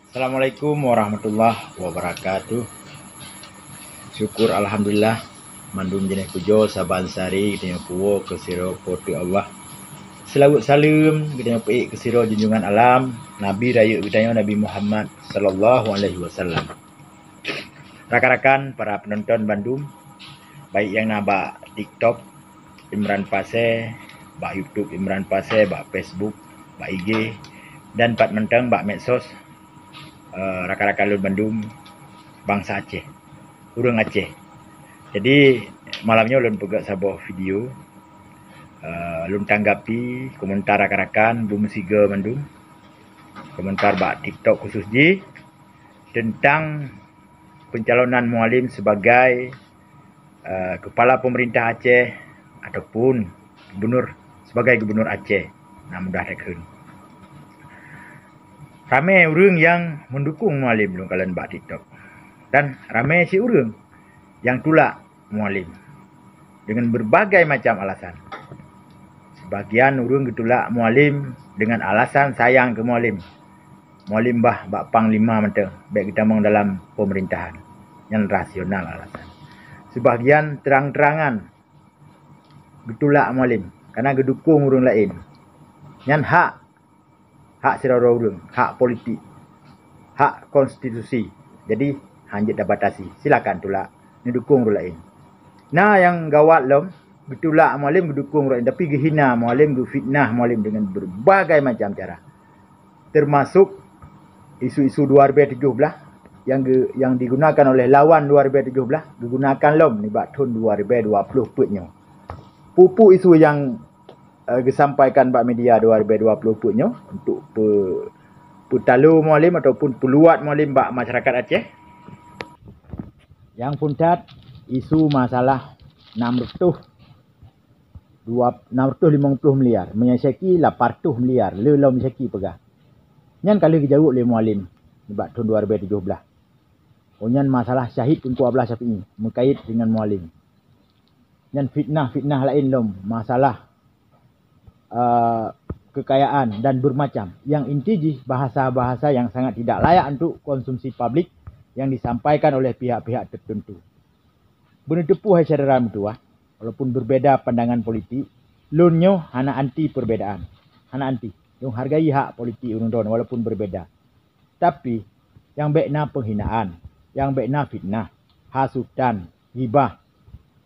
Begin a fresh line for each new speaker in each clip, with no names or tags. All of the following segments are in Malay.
Assalamualaikum warahmatullahi wabarakatuh. Syukur alhamdulillah mandum jenis pujo saban sari kita puwo ke siro poti Allah. Selawat salam kita peik ke siro junjungan alam Nabi raya kita Nabi Muhammad sallallahu alaihi wasallam. Rakan-rakan para penonton Bandung, baik yang nabak TikTok Imran Pase, bak YouTube Imran Pase, bak Facebook, bak IG dan pat mentang bak medsos. Rakan-rakan Lun Bandung bangsa Aceh, urang Aceh. Jadi malamnya Lun pegak sebuah video, Lun tanggapi komentar rakan-rakan Bumsiga Bandung, komentar bak TikTok khusus ji tentang pencalonan Mualim sebagai kepala pemerintah Aceh ataupun sebagai gubernur Aceh. Nah, mudah rekun. Ramai orang yang mendukung Mualim lu kalian bak TikTok. Dan ramai si orang yang tolak Mualim dengan berbagai macam alasan. Sebagian orang getulak Mualim dengan alasan sayang ke Mualim. Mualim bak panglima mentang, baik kita meng dalam pemerintahan. Yang rasional alasan. Sebagian terang-terangan getulak Mualim karena gedukung orang lain. Yang hak sirara urang, hak politik, hak konstitusi. Jadi hanjit dah batasi. Silakan tolak, ni dukung orang lain. Nah yang gawat lom, getulak Mualim gedukung orang lain tapi gehina Mualim, gefitnah Mualim dengan berbagai macam cara. Termasuk isu-isu 2017 yang digunakan oleh lawan 2017 digunakan lom ni bak tahun 2020 putnya. Pupuk isu yang disampaikan bak media 2020 putnya untuk petalu Mualim ataupun peluat Mualim bak masyarakat Aceh. Yang puncat isu masalah 650 miliar menyesaki 800 miliar lelau menyesaki pegah. Nyan kali kejauh oleh Mualim bak tahun 2017. Onyan masalah syahid Tunku Abdullah Syafi'i mengkait dengan Mualim. Nyan fitnah lain lom masalah kekayaan dan bermacam yang inti bahasa-bahasa yang sangat tidak layak untuk konsumsi publik yang disampaikan oleh pihak-pihak tertentu. Benar tepuh hai saudara mentua, walaupun berbeza pandangan politik, lunyo hana anti perbedaan. Hana anti, yang hargai hak politik urang walaupun berbeza. Tapi yang baikna penghinaan, yang baikna fitnah, hasutan, hibah.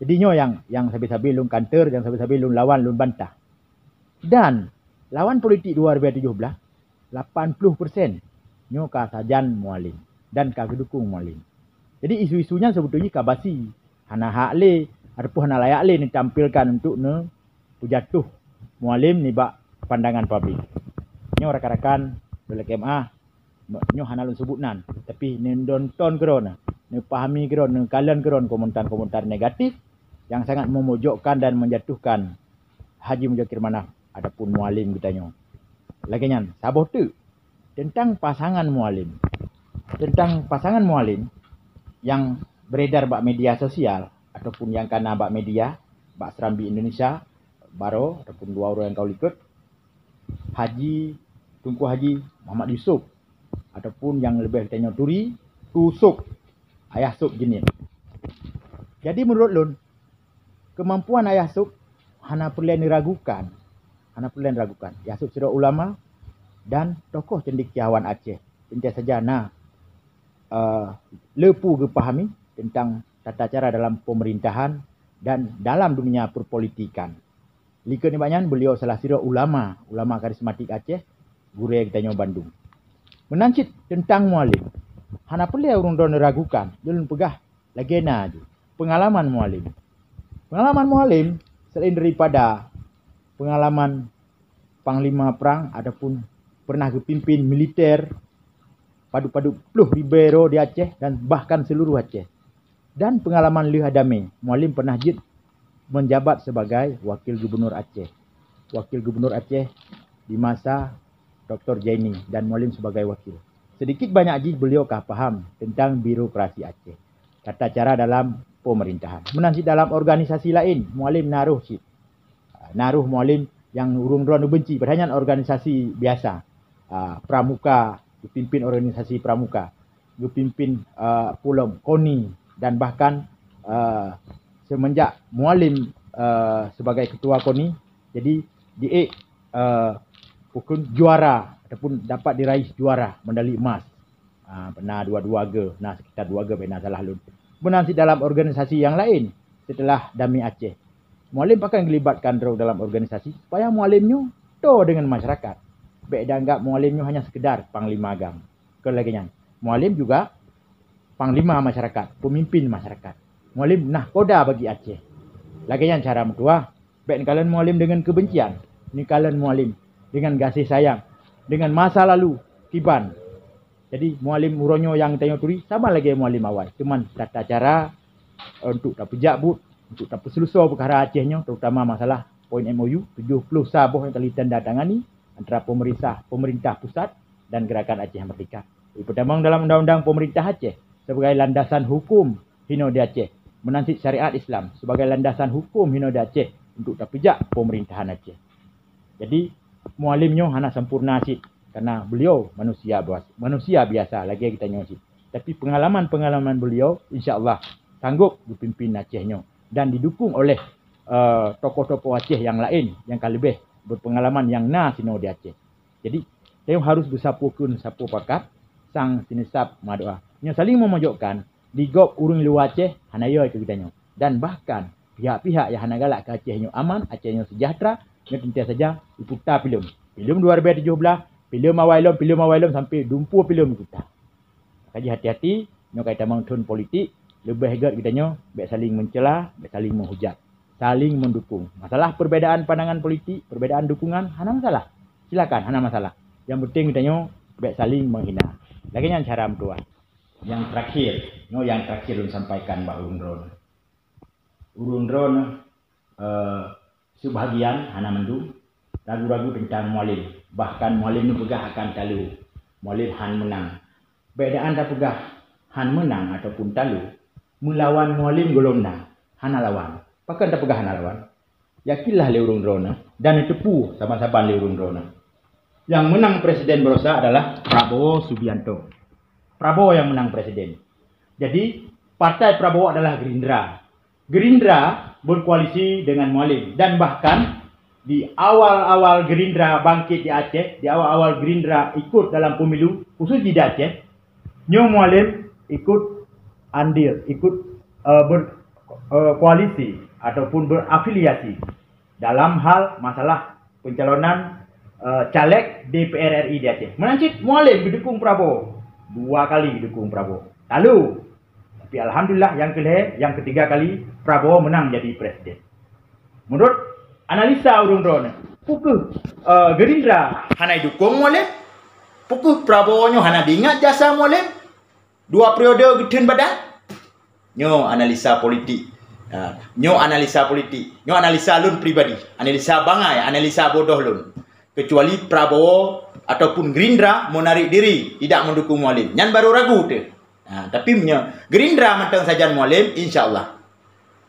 Jadinya yang sabi-sabi lun kantor, yang sabi-sabi lun lawan, lun bantah. Dan lawan politik 2017 80% nyo ka sajan Mualim dan ka gedukung Mualim. Jadi isu-isunya sebetulnya kabasi hana hak le ataupun hana layak le ditampilkan untuk ne pujatuh Mualim ni bak pandangan publik. Nyo rakan-rakan dolek MA nyo hana lun sebutnan tapi ne nonton keron ne pahami keron ne kalian keron komentar-komentar negatif yang sangat memojokkan dan menjatuhkan Haji Muzakir Manaf adapun Mualim kita nyo. Lagi nyan, saboh tu tentang pasangan Mualim. Tentang pasangan Mualim yang beredar bak media sosial ataupun yang kena bak media, bak Serambi Indonesia, Baro ataupun dua orang yang kau ikut, Tunku Haji Muhammad Yusuf ataupun yang lebih kita nyo Turi, Tusuk, Ayah Suk jenis. Jadi menurut Lun, kemampuan Ayah Suk hana perlu diragukan. Yasuk Sirah Ulama dan tokoh cendekiawan Aceh. Tentu saja lepu kepahami tentang tata cara dalam pemerintahan dan dalam dunia perpolitikan. Lika ni banyak beliau salah sirah ulama karismatik Aceh, gure kita nyo Bandung. Menancit tentang Mualim. Hana perlu orang don ragukan. Dulun pegah legenda je. Pengalaman Mualim selain daripada pengalaman panglima perang ataupun pernah kepimpin militer padu-padu Pluh Ribeiro di Aceh dan bahkan seluruh Aceh. Dan pengalaman Lih Hadame, Mualim pernah menjabat sebagai wakil gubernur Aceh. Wakil gubernur Aceh di masa Dr. Jaini dan Mualim sebagai wakil. Sedikit banyak beliau paham tentang birokrasi Aceh. Tata cara dalam pemerintahan. Menanti dalam organisasi lain, Mualim naruh Mualim yang urung-urang benci padahal organisasi biasa pramuka pimpin organisasi pramuka, pimpin Pulau KONI, dan bahkan semenjak Mualim sebagai ketua KONI, jadi dia pukul juara ataupun dapat diraih juara medali emas. Pernah dua-dua ge, sekitar 2 ge pernah salah lun. Menanti dalam organisasi yang lain setelah Dami Aceh. Mualim akan dilibatkan dalam organisasi supaya mualimnya to dengan masyarakat. Baik dianggap mualimnya hanya sekedar panglima agam. Kelagian, mualim juga panglima masyarakat, pemimpin masyarakat. Mualim nahkoda bagi Aceh. Lagian cara mentua, baik kalian mualim dengan kebencian, ni kalian mualim dengan kasih sayang, dengan masa lalu kiban. Jadi mualim uronyo yang tanya turi sama lagi mualim awal. Cuman tata cara untuk tak pejak but, untuk tak perselusur perkara Acehnya, terutama masalah poin MOU 70 sabuh yang telah ditandatangani antara pemerintah pusat dan Gerakan Aceh Merdeka. Pertama dalam Undang-Undang Pemerintah Aceh sebagai landasan hukum Hino di Aceh, menanti syariat Islam sebagai landasan hukum Hino di Aceh untuk tak pejak pemerintahan Aceh. Jadi mualimnya hanya sempurna sih. Karena beliau manusia biasa lagi kita nyosi. Tapi pengalaman beliau insya-Allah sanggup dipimpin Acehnya dan didukung oleh tokoh-tokoh Aceh yang lain yang lebih berpengalaman yang sino di Aceh. Jadi saya harus bersapukun sapu pakat sang sinisap madoa. Yang saling memojokkan digop urung luar Aceh hanaya ke kitanya. Dan bahkan pihak-pihak yang hana galak ke Acehnya aman, Acehnya sejahtera, yang tentu saja diputar film 2017 film awailom sampai dumpu film kita. Kaji hati-hati, nyo kaitan mangtun politik, lebih hegat kitanya, baik saling mencela, baik saling menghujat, saling mendukung. Masalah perbedaan pandangan politik, perbedaan dukungan, hana masalah. Silakan, hana masalah. Yang penting kitanya baik saling menghina. Lagi yang cara mentua. Yang terakhir lu sampaikan Mbak Urun Ron. Sebahagian hana mendung ragu-ragu tentang mualim. Bahkan mualim ni pegah akan talu. Mualim han menang. Bedaan dah pegah han menang ataupun talu. Melawan mualim golongan. Hana lawan. Pakan dah pegah hana lawan. Yakinlah Leurung Rona. Dan tepu sama-sama Leurung Rona. Yang menang presiden berosa adalah Prabowo Subianto. Prabowo yang menang presiden. Jadi partai Prabowo adalah Gerindra. Gerindra berkoalisi dengan mualim. Dan bahkan di awal-awal Gerindra bangkit di Aceh, di awal-awal Gerindra ikut dalam pemilu, khusus di Aceh, Nyo Mualim ikut andil, ikut berkoalisi ataupun berafiliasi dalam hal masalah pencalonan caleg DPR RI di Aceh. Menancit Mualim didukung Prabowo, 2 kali didukung Prabowo. Lalu, tapi alhamdulillah yang ketiga kali Prabowo menang jadi presiden. Menurut analisa Urung Ron, pukul Gerindra hana dukung Mualim, pukul Prabowo nyo hana diingat jasa Mualim, 2 periode geden badan. Nyo analisa politik, nyo analisa lun pribadi, analisa bangai, analisa bodoh lun. Kecuali Prabowo ataupun Gerindra menarik diri, tidak mendukung Mualim, nyan baru ragu tu. Tapi Gerindra mentang saja Mualim, insya-Allah.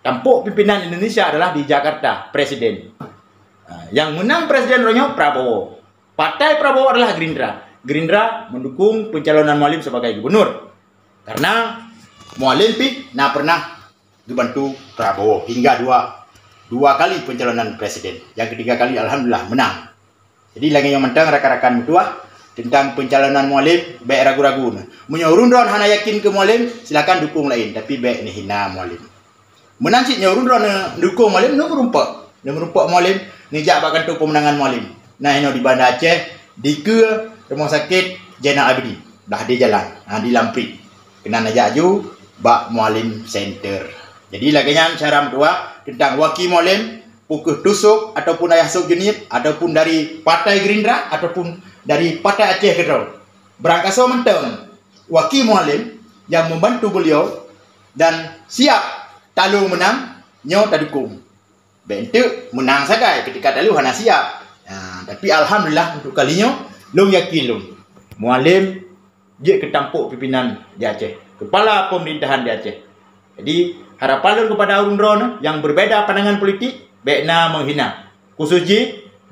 Tampuk pimpinan Indonesia adalah di Jakarta, presiden. Yang menang presiden ronyo Prabowo. Partai Prabowo adalah Gerindra. Gerindra mendukung pencalonan Mualim sebagai gubernur. Karena Mualim pernah dibantu Prabowo hingga dua kali pencalonan presiden. Yang ketiga kali alhamdulillah menang. Jadi lagi yang mentang rakan-rakan mutua tentang pencalonan Mualim baik ragu-ragu. Menyorun ron hana yakin ke Mualim, silakan dukung lain, tapi baik ni hina Mualim. Menancit nyorun ron dukung Mualim nu merumpak Mualim ni jak bakal tu pemenangan Mualim. Nah ini di Banda Aceh di ke rumah sakit Zainal Abidin. Dah di jalan, di Lamprik. Kena najak ju bak Mualim Center. Jadi laginya cara dua tentang wakil Mualim pukul tusuk ataupun ayah sub unit ataupun dari partai Gerindra ataupun dari partai Aceh Kedau. Berangkasa mentang wakil Mualim yang membantu beliau dan siap talu menang, nyo tak dukung. Bentuk menang sagai ketika talu hana siap. Tapi alhamdulillah untuk kalinya long yakin long. Mualim je ketampuk pimpinan di Aceh, kepala pemerintahan di Aceh. Jadi harapan kepada Urung Ron yang berbeda pandangan politik, baikna menghina. Khusus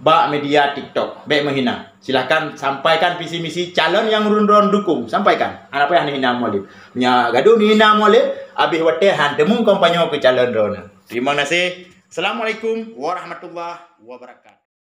bak media TikTok, baik menghina. Silakan sampaikan visi misi calon yang run-run dukung. Sampaikan. Apa yang hina molek? Nya gaduh ni hina molek, abih wate han temu kampanye ke calon rona. Terima kasih. Assalamualaikum warahmatullahi wabarakatuh.